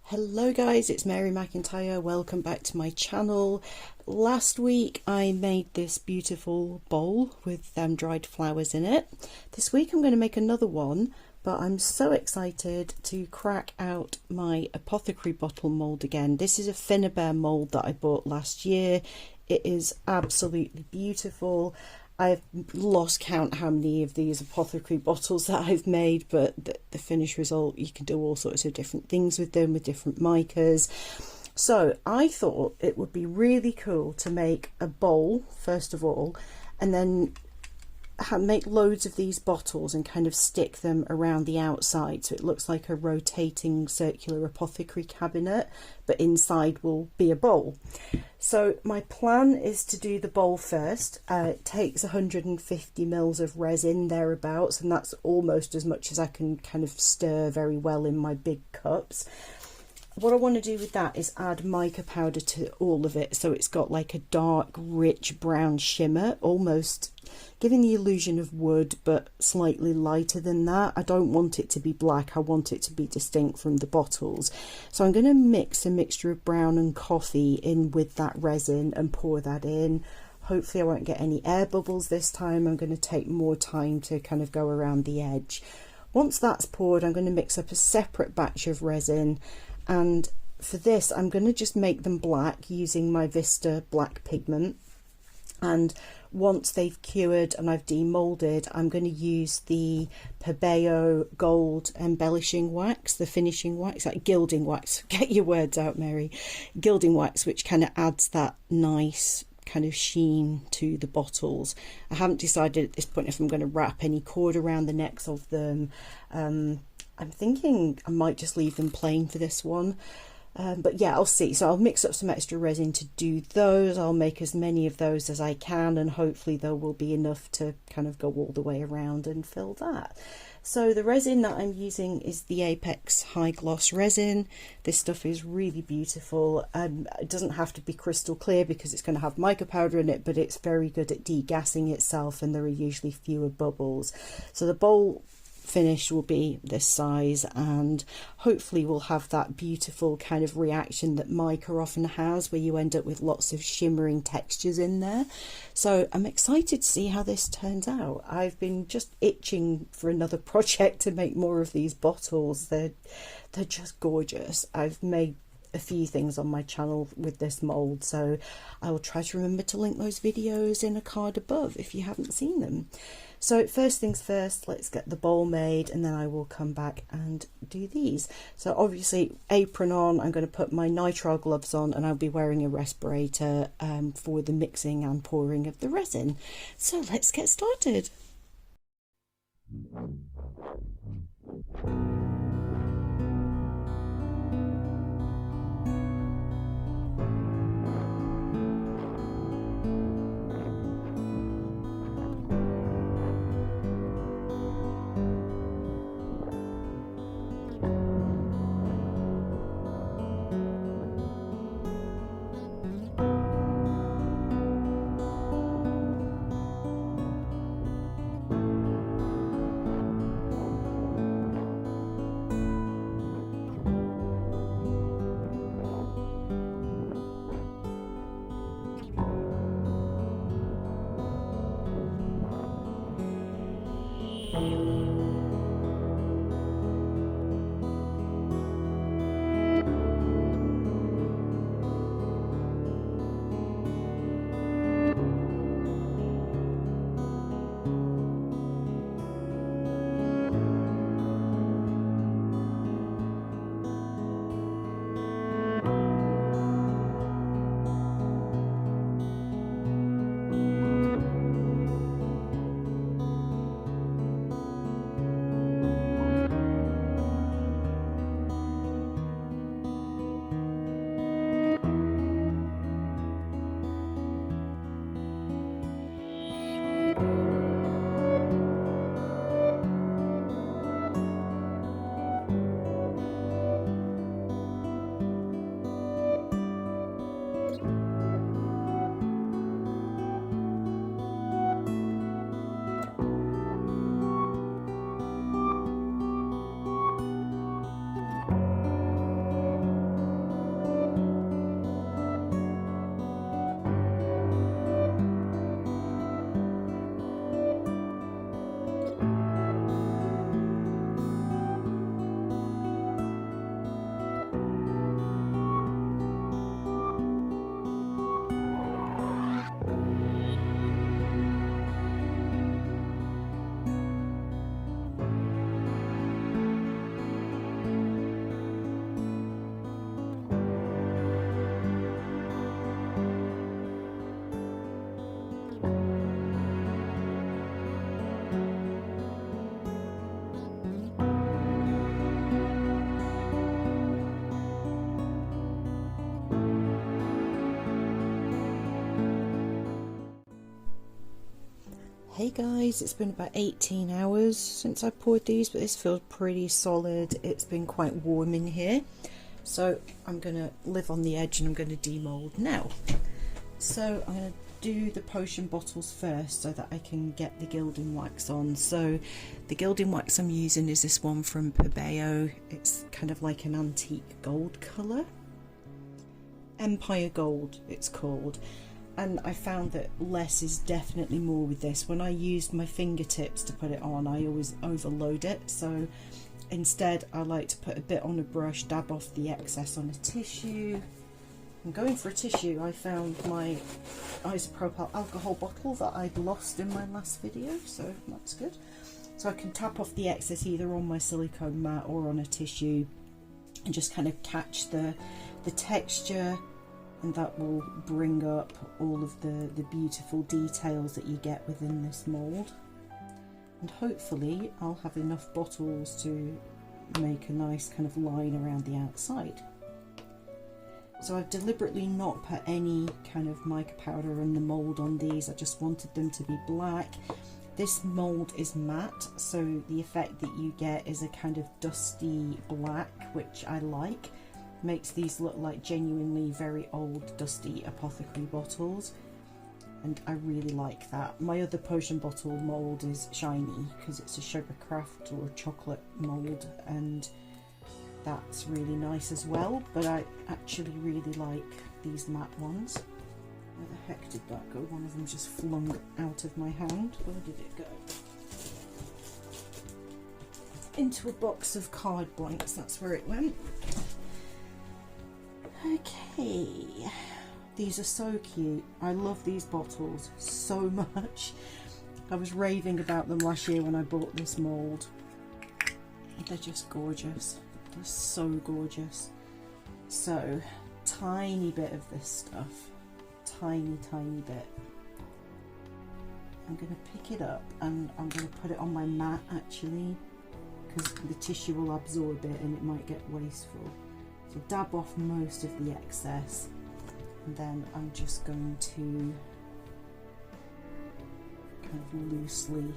Hello guys, it's Mary McIntyre. Welcome back to my channel. Last week I made this beautiful bowl with dried flowers in it. This week I'm going to make another one, but I'm so excited to crack out my apothecary bottle mould again. This is a Finnabair mould that I bought last year. It is absolutely beautiful. I've lost count how many of these apothecary bottles that I've made, but the finished result, you can do all sorts of different things with them, with different micas. So I thought it would be really cool to make a bowl, first of all, and then make loads of these bottles and kind of stick them around the outside so it looks like a rotating circular apothecary cabinet, but inside will be a bowl. So my plan is to do the bowl first. It takes 150 mils of resin thereabouts, and that's almost as much as I can kind of stir very well in my big cups. What I want to do with that is add mica powder to all of it, so it's got like a dark rich brown shimmer, almost giving the illusion of wood but slightly lighter than that. I don't want it to be black, I want it to be distinct from the bottles. So I'm going to mix a mixture of brown and coffee in with that resin and pour that in. Hopefully I won't get any air bubbles this time. I'm going to take more time to kind of go around the edge. Once that's poured, I'm going to mix up a separate batch of resin, and for this I'm going to just make them black using my Vista black pigment. And once they've cured and I've demolded, I'm going to use the Finnabair gold embellishing wax, the finishing wax, like gilding wax. Get your words out, Mary. Gilding wax, which kind of adds that nice kind of sheen to the bottles. I haven't decided at this point if I'm going to wrap any cord around the necks of them. I'm thinking I might just leave them plain for this one. But yeah, I'll see. So I'll mix up some extra resin to do those. I'll make as many of those as I can, and hopefully there will be enough to kind of go all the way around and fill that. So the resin that I'm using is the Apex High Gloss resin. This stuff is really beautiful. It doesn't have to be crystal clear because it's going to have mica powder in it, but it's very good at degassing itself, and there are usually fewer bubbles. So the bowl finish will be this size, and hopefully we'll have that beautiful kind of reaction that mica often has, where you end up with lots of shimmering textures in there. So I'm excited to see how this turns out. I've been just itching for another project to make more of these bottles. They're just gorgeous. I've made a few things on my channel with this mold, so I will try to remember to link those videos in a card above if you haven't seen them. So first things first, let's get the bowl made, and then I will come back and do these. So obviously apron on, I'm going to put my nitrile gloves on, and I'll be wearing a respirator for the mixing and pouring of the resin. So let's get started. Hey guys, it's been about 18 hours since I poured these, but this feels pretty solid. It's been quite warm in here, so I'm going to live on the edge and I'm going to demold now. So I'm going to do the potion bottles first so that I can get the gilding wax on. So the gilding wax I'm using is this one from Finnabair. It's kind of like an antique gold colour. Empire Gold it's called. And I found that less is definitely more with this. When I used my fingertips to put it on, I always overload it. So instead I like to put a bit on a brush, dab off the excess on a tissue. And going for a tissue, I found my isopropyl alcohol bottle that I'd lost in my last video, so that's good. So I can tap off the excess either on my silicone mat or on a tissue and just kind of catch the texture, and that will bring up all of the beautiful details that you get within this mould. And hopefully I'll have enough bottles to make a nice kind of line around the outside. So I've deliberately not put any kind of mica powder in the mould on these. I just wanted them to be black. This mould is matte, so the effect that you get is a kind of dusty black, which I like. Makes these look like genuinely very old dusty apothecary bottles, and I really like that. My other potion bottle mould is shiny because it's a Sugarcraft or chocolate mould, and that's really nice as well, but I actually really like these matte ones. Where the heck did that go? One of them just flung out of my hand. Where did it go? Into a box of card blanks, that's where it went. Okay, these are so cute. I love these bottles so much. I was raving about them last year when I bought this mould. They're just gorgeous. They're so gorgeous. So, tiny bit of this stuff. Tiny bit. I'm going to pick it up and I'm going to put it on my mat actually, because the tissue will absorb it and it might get wasteful. So dab off most of the excess, and then I'm just going to kind of loosely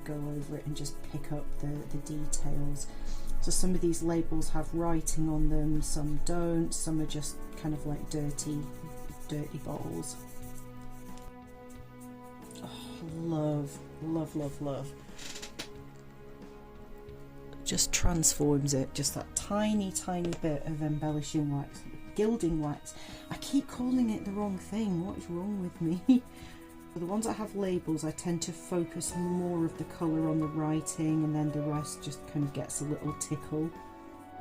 go over it and just pick up the details. So some of these labels have writing on them, some don't, some are just kind of like dirty bottles. Oh, love. Just transforms it, just that tiny bit of embellishing wax, gilding wax. I keep calling it the wrong thing. What is wrong with me? For the ones that have labels, I tend to focus more of the colour on the writing, and then the rest just kind of gets a little tickle,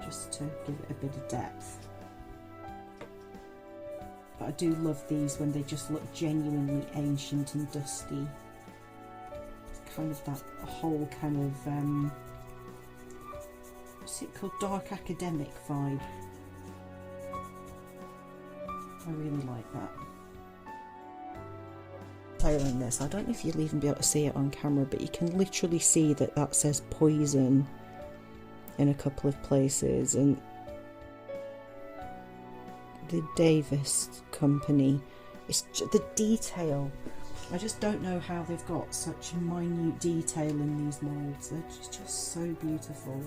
just to give it a bit of depth. But I do love these when they just look genuinely ancient and dusty. It's kind of that whole kind of what's it called, dark academic vibe. I really like that. Detailing this, I don't know if you'll even be able to see it on camera, but you can literally see that says poison in a couple of places, and the Davis company, it's just the detail. I just don't know how they've got such minute detail in these moulds. They're just so beautiful.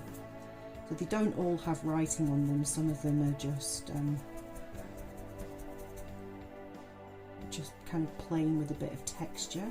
So they don't all have writing on them, some of them are just kind of plain with a bit of texture.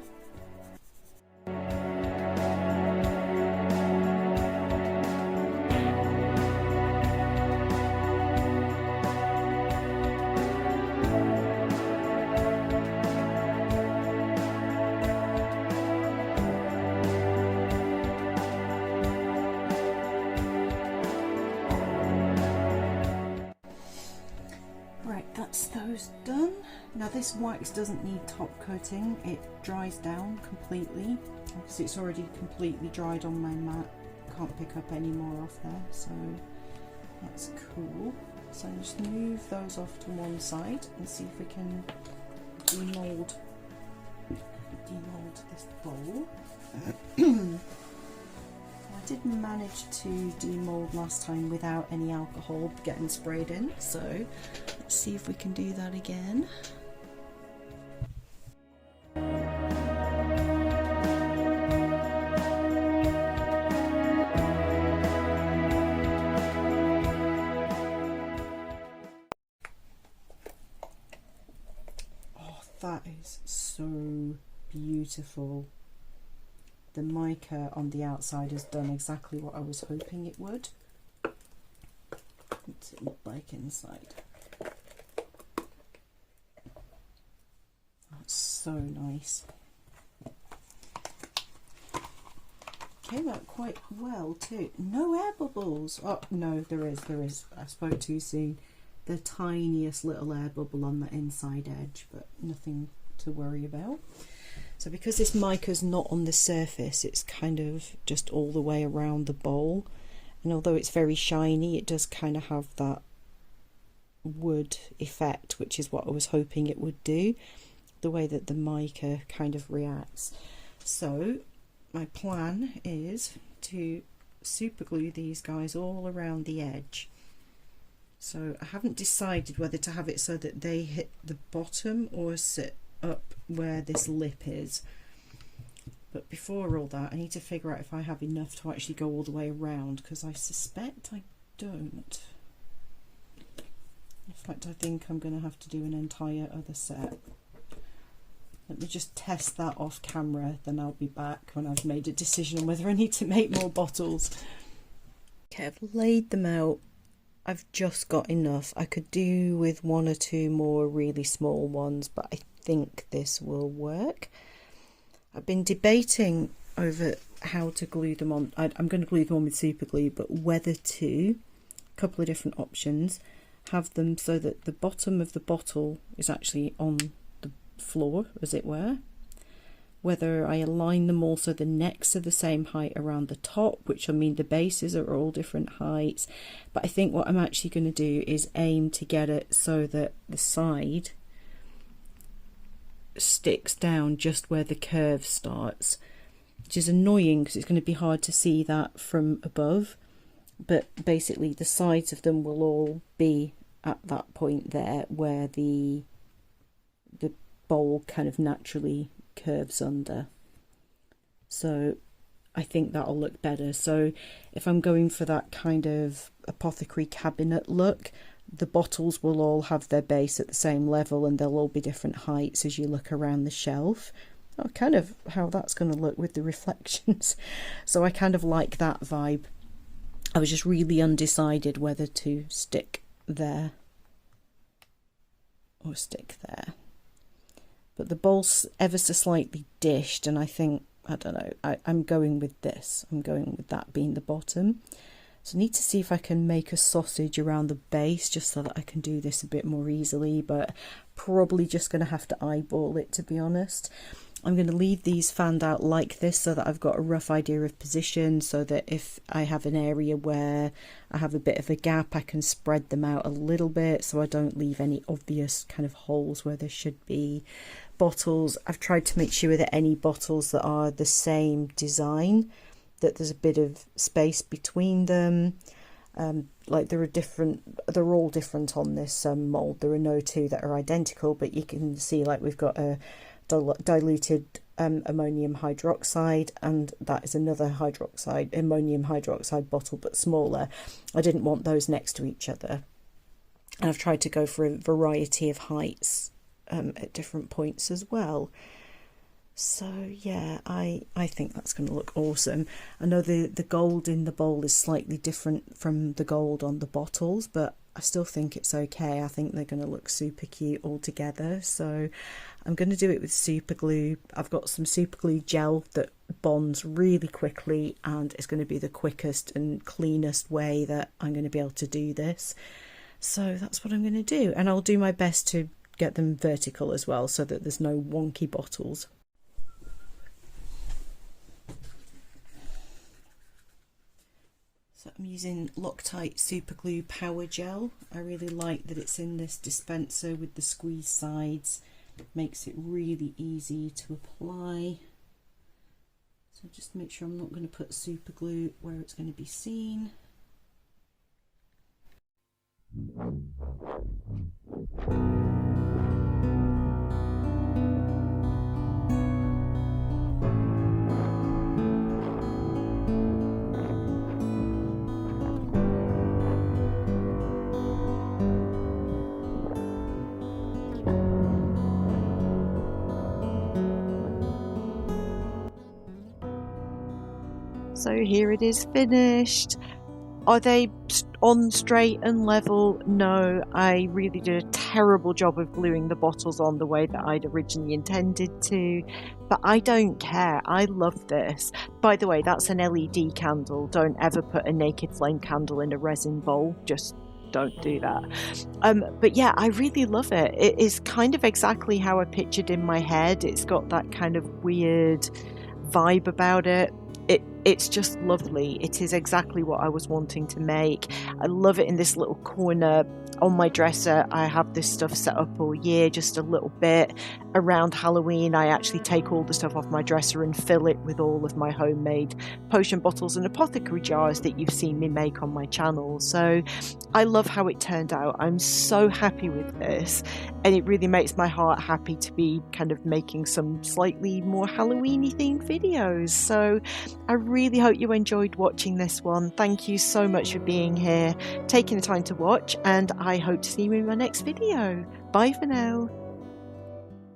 That's those done. Now this wax doesn't need top coating, it dries down completely because it's already completely dried on my mat. Can't pick up any more off there, so that's cool. So I'll just move those off to one side and see if we can demold this bowl. I did manage to demold last time without any alcohol getting sprayed in, so let's see if we can do that again. That is so beautiful. The mica on the outside has done exactly what I was hoping it would. What's it look like inside? That's so nice. Came out quite well too. No air bubbles. Oh no, there is. I spoke too soon. The tiniest little air bubble on the inside edge, but nothing to worry about. So because this mica's not on the surface, it's kind of just all the way around the bowl, and although it's very shiny, it does kind of have that wood effect, which is what I was hoping it would do, the way that the mica kind of reacts. So my plan is to super glue these guys all around the edge. So I haven't decided whether to have it so that they hit the bottom or sit up where this lip is. But before all that, I need to figure out if I have enough to actually go all the way around, because I suspect I don't. In fact, I think I'm going to have to do an entire other set. Let me just test that off camera, then I'll be back when I've made a decision on whether I need to make more bottles. Okay, I've laid them out. I've just got enough. I could do with one or two more really small ones, but I think this will work. I've been debating over how to glue them on. I'm going to glue them on with super glue, but whether to, a couple of different options, have them so that the bottom of the bottle is actually on the floor, as it were. Whether I align them all so the necks are the same height around the top, which will mean the bases are all different heights. But I think what I'm actually going to do is aim to get it so that the side sticks down just where the curve starts, which is annoying because it's going to be hard to see that from above. But basically the sides of them will all be at that point there where the bowl kind of naturally curves under. So I think that'll look better. So if I'm going for that kind of apothecary cabinet look, the bottles will all have their base at the same level and they'll all be different heights as you look around the shelf. Oh, kind of how that's going to look with the reflections. So I kind of like that vibe. I was just really undecided whether to stick there or stick there. But the bowl's ever so slightly dished, and I think, I don't know, I'm going with this. I'm going with that being the bottom. So I need to see if I can make a sausage around the base just so that I can do this a bit more easily, but probably just going to have to eyeball it, to be honest. I'm going to leave these fanned out like this so that I've got a rough idea of position, so that if I have an area where I have a bit of a gap, I can spread them out a little bit so I don't leave any obvious kind of holes where there should be. Bottles, I've tried to make sure that any bottles that are the same design, that there's a bit of space between them. Like they're all different on this mould. There are no two that are identical, but you can see like we've got a diluted ammonium hydroxide, and that is another ammonium hydroxide bottle but smaller. I didn't want those next to each other, and I've tried to go for a variety of heights at different points as well. So yeah, I think that's going to look awesome. I know the gold in the bowl is slightly different from the gold on the bottles, but I still think it's okay. I think they're going to look super cute all together. So I'm going to do it with super glue. I've got some super glue gel that bonds really quickly, and it's going to be the quickest and cleanest way that I'm going to be able to do this. So that's what I'm going to do, and I'll do my best to get them vertical as well so that there's no wonky bottles. So I'm using Loctite Super Glue Power Gel. I really like that it's in this dispenser with the squeeze sides. It makes it really easy to apply. So just make sure I'm not going to put super glue where it's going to be seen. so here it is finished. Are they on straight and level? No, I really did a terrible job of gluing the bottles on the way that I'd originally intended to, but I don't care. I love this. By the way, that's an LED candle. Don't ever put a naked flame candle in a resin bowl. Just don't do that. But yeah, I really love it. It is kind of exactly how I pictured in my head. It's got that kind of weird vibe about it. It's just lovely. It is exactly what I was wanting to make. I love it in this little corner on my dresser. I have this stuff set up all year, just a little bit. Around Halloween, I actually take all the stuff off my dresser and fill it with all of my homemade potion bottles and apothecary jars that you've seen me make on my channel. So I love how it turned out. I'm so happy with this, and it really makes my heart happy to be kind of making some slightly more Halloween-y themed videos. So I really hope you enjoyed watching this one. Thank you so much for being here, taking the time to watch, and I hope to see you in my next video. Bye for now.